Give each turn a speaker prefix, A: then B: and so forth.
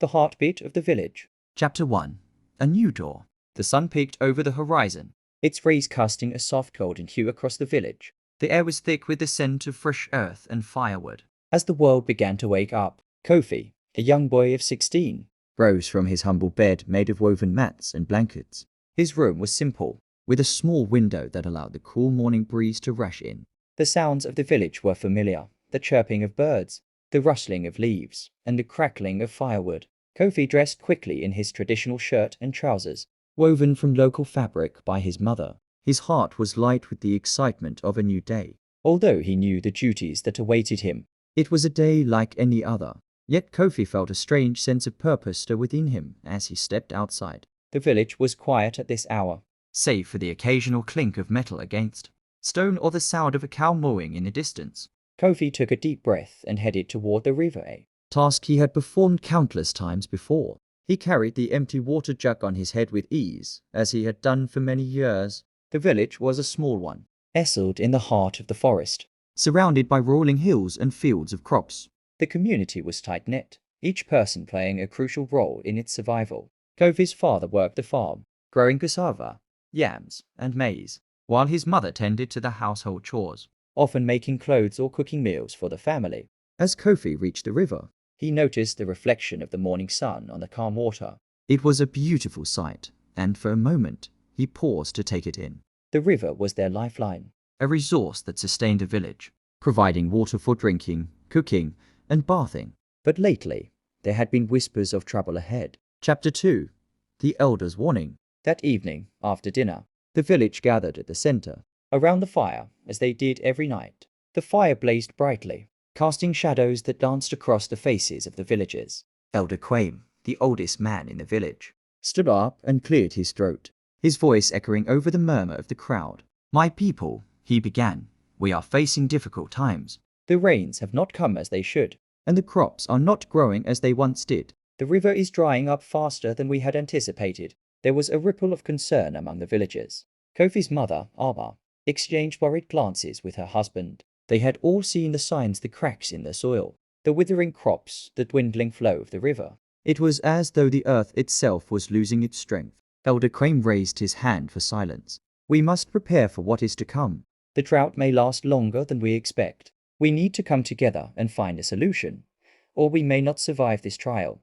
A: The heartbeat of the village.
B: Chapter 1. A new dawn.
A: The sun peeked over the horizon, its rays casting a soft golden hue across the village.
B: The air was thick with the scent of fresh earth and firewood.
A: As the world began to wake up, Kofi, a young boy of 16, rose from his humble bed made of woven mats and blankets. His room was simple, with a small window that allowed the cool morning breeze to rush in. The sounds of the village were familiar, the chirping of birds, the rustling of leaves, and the crackling of firewood. Kofi dressed quickly in his traditional shirt and trousers, woven from local fabric by his mother. His heart was light with the excitement of a new day. Although he knew the duties that awaited him, it was a day like any other. Yet Kofi felt a strange sense of purpose stir within him as he stepped outside. The village was quiet at this hour,
B: save for the occasional clink of metal against stone or the sound of a cow mooing in the distance.
A: Kofi took a deep breath and headed toward the river, a
B: task he had performed countless times before. He carried the empty water jug on his head with ease, as he had done for many years.
A: The village was a small one, nestled in the heart of the forest,
B: surrounded by rolling hills and fields of crops.
A: The community was tight-knit, each person playing a crucial role in its survival. Kofi's father worked the farm, growing cassava, yams, and maize,
B: while his mother tended to the household chores,
A: often making clothes or cooking meals for the family.
B: As Kofi reached the river,
A: he noticed the reflection of the morning sun on the calm water.
B: It was a beautiful sight, and for a moment, he paused to take it in.
A: The river was their lifeline,
B: a resource that sustained a village, providing water for drinking, cooking, and bathing.
A: But lately, there had been whispers of trouble ahead.
B: Chapter 2. The Elder's Warning.
A: That evening, after dinner, the village gathered at the center, around the fire, as they did every night. The fire blazed brightly, casting shadows that danced across the faces of the villagers.
B: Elder Kwaku, the oldest man in the village,
A: stood up and cleared his throat,
B: his voice echoing over the murmur of the crowd. "My people," he began, "we are facing difficult times.
A: The rains have not come as they should,
B: and the crops are not growing as they once did.
A: The river is drying up faster than we had anticipated." There was a ripple of concern among the villagers. Kofi's mother, Alma, exchanged worried glances with her husband. They had all seen the signs, the cracks in the soil, the withering crops, the dwindling flow of the river.
B: It was as though the earth itself was losing its strength. Elder Kwaku raised his hand for silence. "We must prepare for what is to come.
A: The drought may last longer than we expect. We need to come together and find a solution, or we may not survive this trial."